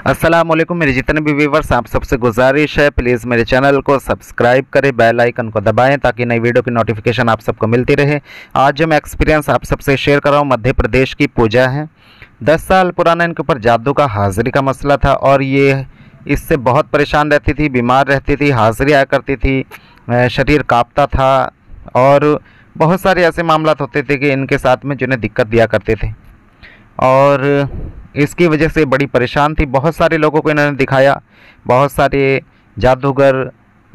अस्सलामुअलैकुम मेरे जितने भी व्यूवर्स, आप सबसे गुजारिश है प्लीज़ मेरे चैनल को सब्सक्राइब करें, बेल आइकन को दबाएं ताकि नई वीडियो की नोटिफिकेशन आप सबको मिलती रहे। आज जो मैं एक्सपीरियंस आप सबसे शेयर कर रहा हूँ, मध्य प्रदेश की पूजा है। 10 साल पुराना इनके ऊपर जादू का हाजिरी का मसला था और ये इससे बहुत परेशान रहती थी, बीमार रहती थी, हाजिरी आया करती थी, शरीर काँपता था और बहुत सारे ऐसे मामला होते थे कि इनके साथ में जिन्हें दिक्कत दिया करते थे और इसकी वजह से बड़ी परेशान थी। बहुत सारे लोगों को इन्होंने दिखाया, बहुत सारे जादूगर,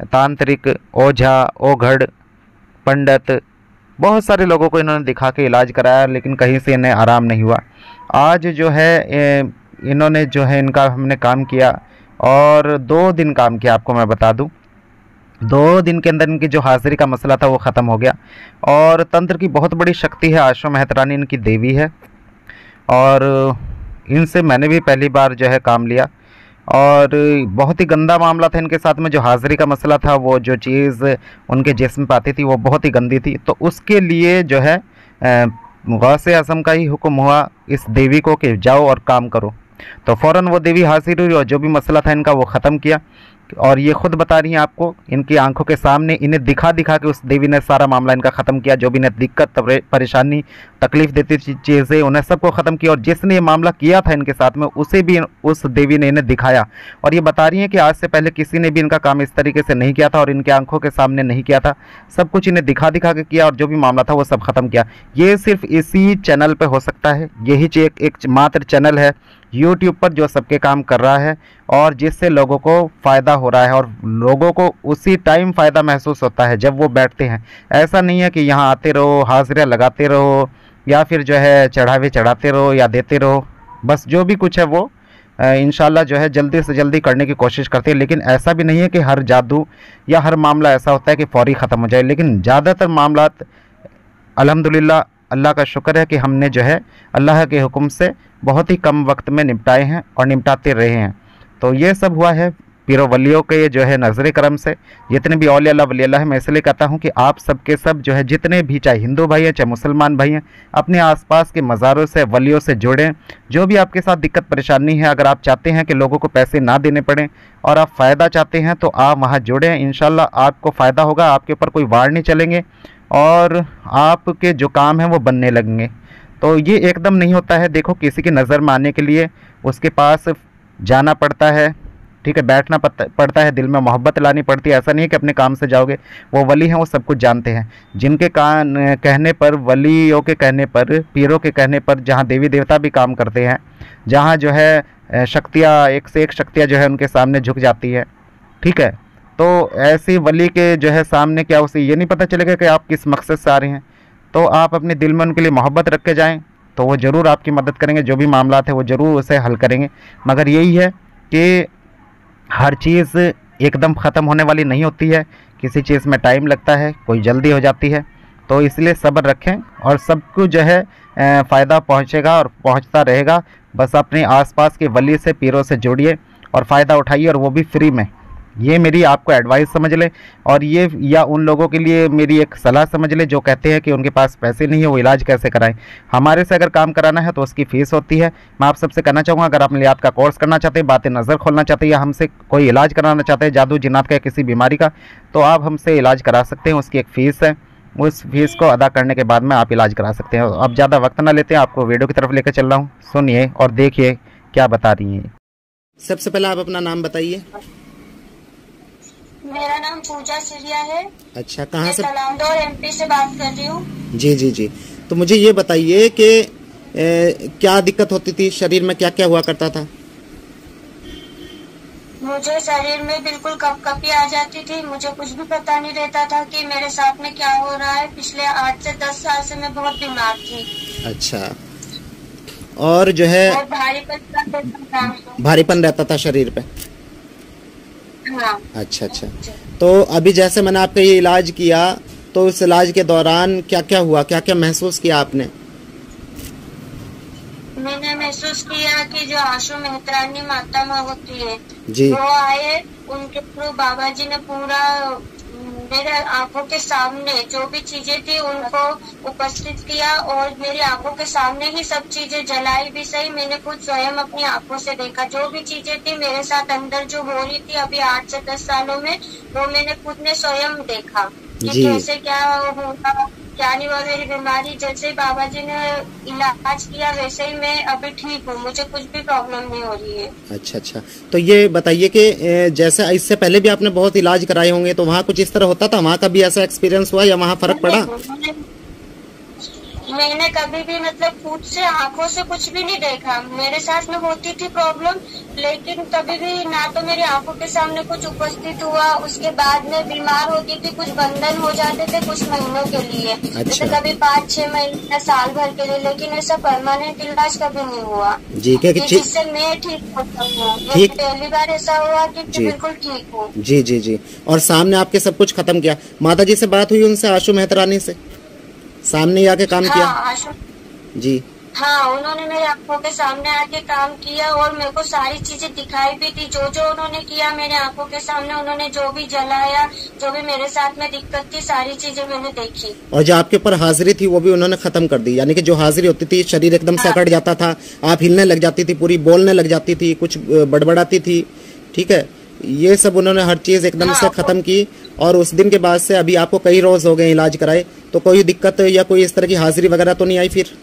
तांत्रिक, ओझा, ओघड़, पंडित, बहुत सारे लोगों को इन्होंने दिखा के इलाज कराया, लेकिन कहीं से इन्हें आराम नहीं हुआ। आज जो है इन्होंने जो है इनका हमने काम किया और 2 दिन काम किया। आपको मैं बता दूं, 2 दिन के अंदर इनकी जो हाजिरी का मसला था वो ख़त्म हो गया। और तंत्र की बहुत बड़ी शक्ति है, आशा मेहतरानी इनकी देवी है और इनसे मैंने भी पहली बार जो है काम लिया और बहुत ही गंदा मामला था इनके साथ में। जो हाजिरी का मसला था, वो जो चीज़ उनके जिस्म पे आती थी वो बहुत ही गंदी थी। तो उसके लिए जो है गौसे आज़म का ही हुक्म हुआ इस देवी को कि जाओ और काम करो। तो फ़ौरन वो देवी हाजिर हुई और जो भी मसला था इनका वो ख़त्म किया। और ये खुद बता रही हैं आपको, इनकी आंखों के सामने इन्हें दिखा दिखा के उस देवी ने सारा मामला इनका ख़त्म किया। जो भी इन्हें दिक्कत, परेशानी, तकलीफ़ देती थी चीज़ें, उन्हें सबको ख़त्म किया। और जिसने ये मामला किया था इनके साथ में, उसे भी उस देवी ने इन्हें दिखाया। और ये बता रही हैं कि आज से पहले किसी ने भी इनका काम इस तरीके से नहीं किया था और इनके आंखों के सामने नहीं किया था। सब कुछ इन्हें दिखा दिखा के किया और जो भी मामला था वो सब ख़त्म किया। ये सिर्फ इसी चैनल पर हो सकता है। यही एक मात्र चैनल है यूट्यूब पर जो सबके काम कर रहा है और जिससे लोगों को फ़ायदा हो रहा है और लोगों को उसी टाइम फ़ायदा महसूस होता है जब वो बैठते हैं। ऐसा नहीं है कि यहाँ आते रहो, हाजिरियाँ लगाते रहो या फिर जो है चढ़ावे चढ़ाते रहो या देते रहो। बस जो भी कुछ है वो इंशाल्लाह जो है जल्दी से जल्दी करने की कोशिश करते हैं। लेकिन ऐसा भी नहीं है कि हर जादू या हर मामला ऐसा होता है कि फ़ौरी ख़त्म हो जाए। लेकिन ज़्यादातर मामला अल्हम्दुलिल्लाह, अल्लाह का शुक्र है कि हमने जो है अल्लाह के हुक्म से बहुत ही कम वक्त में निपटाए हैं और निपटाते रहे हैं। तो ये सब हुआ है पीरो वलियों के जो है नज़र करम से। जितने भी औलिया अल्लाह वली अल्लाह है, मैं इसलिए कहता हूँ कि आप सबके सब जो है जितने भी, चाहे हिंदू भाई हैं चाहे मुसलमान भाई हैं, अपने आसपास के मज़ारों से, वलियों से जुड़ें। जो भी आपके साथ दिक्कत परेशानी है, अगर आप चाहते हैं कि लोगों को पैसे ना देने पड़ें और आप फ़ायदा चाहते हैं तो आप वहाँ जुड़ें। इंशाल्लाह आपको फ़ायदा होगा, आपके ऊपर कोई वार नहीं चलेंगे और आपके जो काम हैं वो बनने लगेंगे। तो ये एकदम नहीं होता है। देखो, किसी की नज़र में आने के लिए उसके पास जाना पड़ता है, ठीक है, बैठना पड़ता है, दिल में मोहब्बत लानी पड़ती है। ऐसा नहीं है कि अपने काम से जाओगे। वो वली हैं, वो सब कुछ जानते हैं। जिनके कहने पर, वलियों के कहने पर, पीरों के कहने पर, जहाँ देवी देवता भी काम करते हैं, जहाँ जो है शक्तियाँ, एक से एक शक्तियाँ जो है उनके सामने झुक जाती है, ठीक है। तो ऐसे वली के जो है सामने क्या उसे ये नहीं पता चलेगा कि आप किस मकसद से आ रहे हैं। तो आप अपने दिल में उनके लिए मोहब्बत रख के जाएँ तो वो ज़रूर आपकी मदद करेंगे। जो भी मामला है वो ज़रूर उसे हल करेंगे। मगर यही है कि हर चीज़ एकदम ख़त्म होने वाली नहीं होती है। किसी चीज़ में टाइम लगता है, कोई जल्दी हो जाती है। तो इसलिए सब्र रखें और सबको जो है फ़ायदा पहुंचेगा और पहुंचता रहेगा। बस अपने आसपास के वली से, पीरों से जुड़िए और फ़ायदा उठाइए, और वो भी फ्री में। ये मेरी आपको एडवाइस समझ लें। और ये या उन लोगों के लिए मेरी एक सलाह समझ लें जो कहते हैं कि उनके पास पैसे नहीं है, वो इलाज कैसे कराएं। हमारे से अगर काम कराना है तो उसकी फ़ीस होती है। मैं आप सबसे कहना चाहूँगा, अगर आप अमलियात का कोर्स करना चाहते हैं, बातें नज़र खोलना चाहते हैं या हमसे कोई इलाज कराना चाहते हैं, जादू जिन्नात का किसी बीमारी का, तो आप हमसे इलाज करा सकते हैं। उसकी एक फ़ीस है, उस फीस को अदा करने के बाद में आप इलाज करा सकते हैं। अब ज़्यादा वक्त ना लेते हैं, आपको वीडियो की तरफ लेकर चल रहा हूँ, सुनिए और देखिए क्या बता रही हैं। सबसे पहले आप अपना नाम बताइए। मेरा नाम पूजा सिरिया है। अच्छा, कहाँ से? तलांदौर MP से बात कर रही हूँ। जी जी जी। तो मुझे ये बताइए कि क्या दिक्कत होती थी, शरीर में क्या क्या हुआ करता था? मुझे शरीर में बिल्कुल कपकपी आ जाती थी। मुझे कुछ भी पता नहीं रहता था कि मेरे साथ में क्या हो रहा है। पिछले 8 से 10 साल से मैं बहुत बीमार थी। अच्छा, और जो है भारीपन रहता था शरीर पे? हाँ। अच्छा अच्छा। तो अभी जैसे मैंने आपका ये इलाज किया, तो उस इलाज के दौरान क्या क्या हुआ, क्या क्या महसूस किया आपने? मैंने महसूस किया कि जो आशु मेहतरानी माता माँ होती है जी, वो आए, उनके थ्रू बाबा जी ने पूरा मेरे आंखों के सामने जो भी चीजें थी उनको उपस्थित किया और मेरी आंखों के सामने ही सब चीजें जलाई भी सही, मैंने खुद स्वयं अपनी आंखों से देखा। जो भी चीजें थी मेरे साथ अंदर जो हो रही थी अभी 8 से 10 सालों में, वो मैंने खुद ने स्वयं देखा कि कैसे क्या होगा, क्या नहीं हुआ। मेरी बीमारी जैसे ही बाबा जी ने इलाज किया वैसे ही मैं अभी ठीक हूँ, मुझे कुछ भी प्रॉब्लम नहीं हो रही है। अच्छा अच्छा, तो ये बताइए कि जैसे इससे पहले भी आपने बहुत इलाज कराए होंगे, तो वहाँ कुछ इस तरह होता था? वहाँ कभी ऐसा एक्सपीरियंस हुआ या वहाँ फर्क पड़ा? मैंने कभी भी मतलब खुद से आंखों से कुछ भी नहीं देखा। मेरे साथ में होती थी प्रॉब्लम, लेकिन कभी भी ना तो मेरी आंखों के सामने कुछ उपस्थित हुआ। उसके बाद में बीमार होती थी, कुछ बंधन हो जाते थे कुछ महीनों के लिए। अच्छा। जैसे कभी 5-6 महीने साल भर के लिए, लेकिन ऐसा परमानेंट इलाज कभी नहीं हुआ जी, जिससे मैं ठीक हो सकूं। पहली बार ऐसा हुआ कि बिल्कुल ठीक हूँ। जी जी जी। और सामने आपके सब कुछ खत्म किया। माता जी से बात हुई उनसे, आशु मेहतरानी से, सामने आके काम किया? जी हाँ, उन्होंने मेरे आंखों के सामने आके काम किया और मेरे को सारी चीजें दिखाई भी थी। जो जो उन्होंने किया मेरे आंखों के सामने, उन्होंने जो भी जलाया, जो भी मेरे साथ में दिक्कत थी, सारी चीजें मैंने देखी। और जो आपके ऊपर हाजिरी थी वो भी उन्होंने खत्म कर दी, यानी कि जो हाजिरी होती थी, शरीर एकदम से अकड़ जाता था, आप हिलने लग जाती थी, पूरी बोलने लग जाती थी, कुछ बड़बड़ाती थी, ठीक है, ये सब उन्होंने हर चीज एकदम से खत्म की। और उस दिन के बाद से अभी आपको कई रोज हो गए इलाज कराए, तो कोई दिक्कत या कोई इस तरह की हाजिरी वगैरह तो नहीं आई फिर?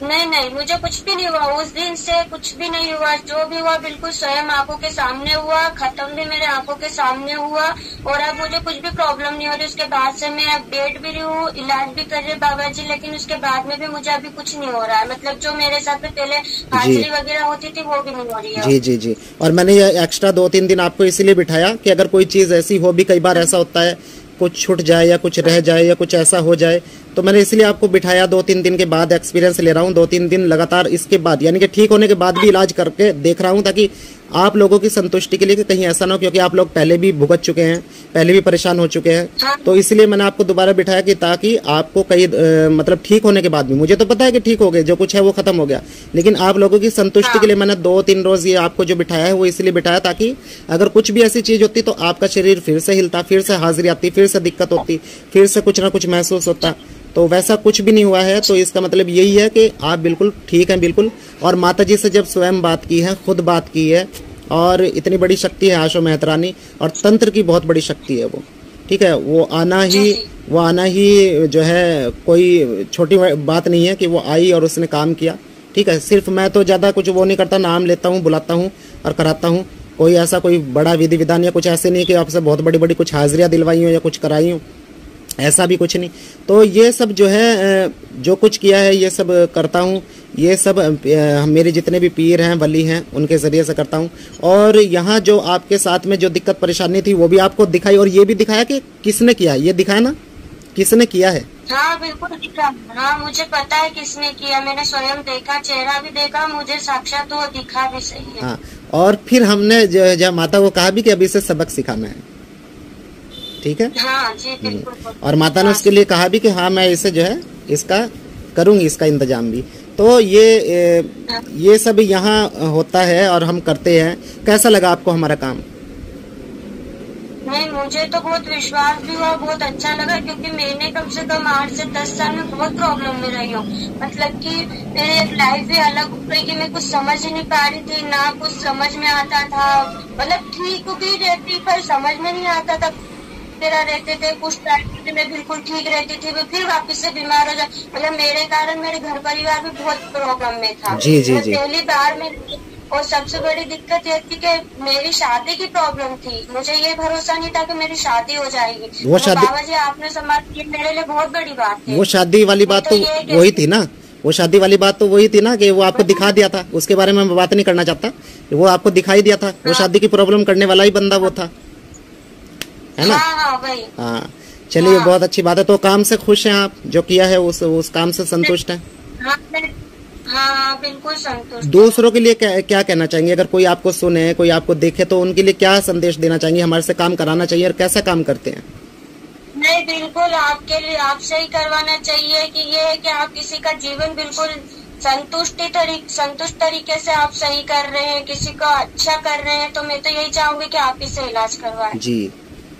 नहीं, मुझे कुछ भी नहीं हुआ। उस दिन से कुछ भी नहीं हुआ। जो भी हुआ बिल्कुल स्वयं आंखों के सामने हुआ, खत्म भी मेरे आंखों के सामने हुआ। और अब मुझे कुछ भी प्रॉब्लम नहीं हो रही। उसके बाद से मैं अब बेड भी रही हूँ, इलाज भी कर रहे बाबा जी, लेकिन उसके बाद में भी मुझे अभी कुछ नहीं हो रहा है। मतलब जो मेरे साथ में पहले हाजिरी वगैरह होती थी वो भी नहीं हो रही है। जी जी जी। और मैंने ये एक्स्ट्रा 2-3 दिन आपको इसीलिए बिठाया कि अगर कोई चीज ऐसी हो, भी कई बार ऐसा होता है कुछ छूट जाए या कुछ रह जाए या कुछ ऐसा हो जाए, तो मैंने इसलिए आपको बिठाया। 2-3 दिन के बाद एक्सपीरियंस ले रहा हूँ, 2-3 दिन लगातार इसके बाद, यानी कि ठीक होने के बाद भी इलाज करके देख रहा हूँ, ताकि आप लोगों की संतुष्टि के लिए कि कहीं ऐसा ना हो, क्योंकि आप लोग पहले भी भुगत चुके हैं, पहले भी परेशान हो चुके हैं। तो इसलिए मैंने आपको दोबारा बिठाया कि ताकि आपको कहीं मतलब ठीक होने के बाद भी, मुझे तो पता है कि ठीक हो गए, जो कुछ है वो खत्म हो गया, लेकिन आप लोगों की संतुष्टि के लिए मैंने 2-3 रोज ये आपको जो बिठाया है वो इसलिए बिठाया ताकि अगर कुछ भी ऐसी चीज होती तो आपका शरीर फिर से हिलता, फिर से हाजिरी आती, फिर से दिक्कत होती, फिर से कुछ ना कुछ महसूस होता। तो वैसा कुछ भी नहीं हुआ है। तो इसका मतलब यही है कि आप बिल्कुल ठीक हैं, बिल्कुल। और माता जी से जब स्वयं बात की है, खुद बात की है, और इतनी बड़ी शक्ति है आशु मेहतरानी, और तंत्र की बहुत बड़ी शक्ति है वो, ठीक है। वो आना ही जो है कोई छोटी बात नहीं है कि वो आई और उसने काम किया, ठीक है। सिर्फ मैं तो ज़्यादा कुछ वो नहीं करता, नाम लेता हूँ, बुलाता हूँ और कराता हूँ। कोई ऐसा कोई बड़ा विधि विधान या कुछ ऐसे नहीं कि आपसे बहुत बड़ी बड़ी कुछ हाजिरियाँ दिलवाई हो या कुछ कराई हो, ऐसा भी कुछ नहीं। तो ये सब जो है, जो कुछ किया है ये सब करता हूँ। ये सब मेरे जितने भी पीर हैं, वली हैं, उनके ज़रिए से करता हूँ। और यहाँ जो आपके साथ में जो दिक्कत परेशानी थी वो भी आपको दिखाई, और ये भी दिखाया कि किसने किया, ये दिखाया ना किसने किया है। हाँ बिल्कुल दिखा। हाँ मुझे पता है किसने किया, मैंने स्वयं देखा, चेहरा भी देखा, मुझे साक्षात वो दिखा भी सही है। हाँ, और फिर हमने जो माता को कहा भी कि अभी से सबक सिखाना है, ठीक है। हाँ जी बिल्कुल। और माता ने उसके लिए कहा भी कि हाँ मैं इसे जो है इसका करूंगी, इसका इंतजाम भी। तो ये सब यहाँ होता है और हम करते हैं। कैसा लगा आपको हमारा काम? नहीं, मुझे तो बहुत विश्वास भी हुआ, बहुत अच्छा लगा, क्योंकि मैंने कम से कम 8 से 10 साल में बहुत प्रॉब्लम में रही हूँ। मतलब कि मेरी एक लाइफ भी अलग हो गई कि मैं कुछ समझ ही नहीं पा रही थी, ना कुछ समझ में आता था। मतलब ठीक भी रहती पर समझ में नहीं आता था, तेरा रहते थे कुछ टाइम में बिल्कुल ठीक रहती थी, फिर वापस से बीमार हो जाए। मतलब मेरे कारण मेरे घर परिवार में बहुत प्रॉब्लम में था। जी जी जी। पहली बार में, और सबसे बड़ी दिक्कत ये थी कि मेरी शादी की प्रॉब्लम थी। मुझे ये भरोसा नहीं था कि मेरी शादी हो जाएगी। वो शादी बाबा जी आपने संभाल की, मेरे लिए बहुत बड़ी बात थी। वो शादी वाली बात तो वही थी ना, वो शादी वाली बात तो वही थी ना कि वो आपको दिखा दिया था। उसके बारे में मैं बात नहीं करना चाहता, वो आपको दिखाई दिया था। वो शादी की प्रॉब्लम करने वाला ही बंदा वो था, है ना। हाँ चलिए, बहुत अच्छी बात है। तो काम से खुश हैं आप, जो किया है उस काम से संतुष्ट हैं? हाँ बिल्कुल संतुष्ट। दूसरों के लिए क्या कहना चाहेंगे? अगर कोई आपको सुने, कोई आपको देखे, तो उनके लिए क्या संदेश देना चाहेंगे? हमारे से काम कराना चाहिए और कैसा काम करते हैं? नहीं बिल्कुल, आपके लिए आपसे ही करवाना चाहिए कि ये है कि आप किसी का जीवन बिल्कुल संतुष्ट तरीके से आप सही कर रहे हैं, किसी को अच्छा कर रहे हैं, तो मैं तो यही चाहूंगी कि आप इससे इलाज करवाएं। जी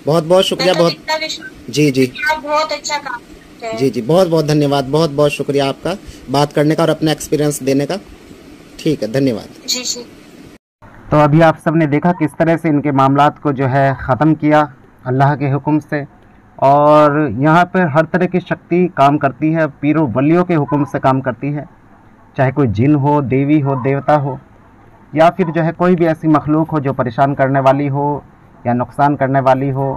बहुत बहुत शुक्रिया। बहुत जी जी आप बहुत अच्छा काम करते हैं। जी जी, बहुत बहुत धन्यवाद, बहुत बहुत शुक्रिया आपका बात करने का और अपना एक्सपीरियंस देने का। ठीक है, धन्यवाद। जी जी। तो अभी आप सब ने देखा किस तरह से इनके मामलात को जो है ख़त्म किया अल्लाह के हुक्म से। और यहाँ पर हर तरह की शक्ति काम करती है, पीरों वलियों के हुक्म से काम करती है, चाहे कोई जिन हो, देवी हो, देवता हो, या फिर जो है कोई भी ऐसी मखलूक हो जो परेशान करने वाली हो या नुकसान करने वाली हो।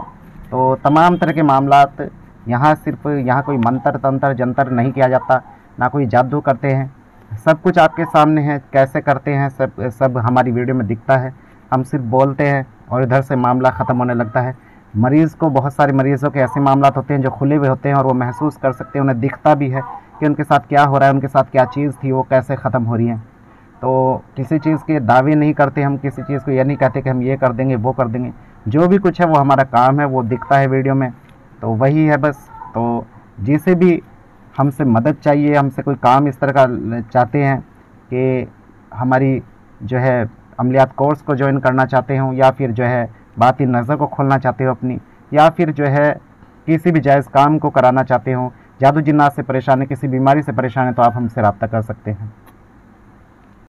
तो तमाम तरह के मामलात यहाँ सिर्फ यहाँ कोई मंत्र तंत्र जंतर नहीं किया जाता, ना कोई जादू करते हैं, सब कुछ आपके सामने है, कैसे करते हैं सब हमारी वीडियो में दिखता है। हम सिर्फ बोलते हैं और इधर से मामला ख़त्म होने लगता है। मरीज़ को, बहुत सारे मरीज़ों के ऐसे मामलात होते हैं जो खुले हुए होते हैं और वो महसूस कर सकते हैं, उन्हें दिखता भी है कि उनके साथ क्या हो रहा है, उनके साथ क्या चीज़ थी, वो कैसे ख़त्म हो रही है। तो किसी चीज़ के दावे नहीं करते हम, किसी चीज़ को ये नहीं कहते कि हम ये कर देंगे वो कर देंगे, जो भी कुछ है वो हमारा काम है, वो दिखता है वीडियो में, तो वही है बस। तो जिसे भी हमसे मदद चाहिए, हमसे कोई काम इस तरह का चाहते हैं कि हमारी जो है अमलियात कोर्स को ज्वाइन करना चाहते हो, या फिर जो है बातिन नज़र को खोलना चाहते हो अपनी, या फिर जो है किसी भी जायज़ काम को कराना चाहते हो, जादू जिन्नात से परेशान है, किसी बीमारी से परेशान है, तो आप हमसे रब्ता कर सकते हैं।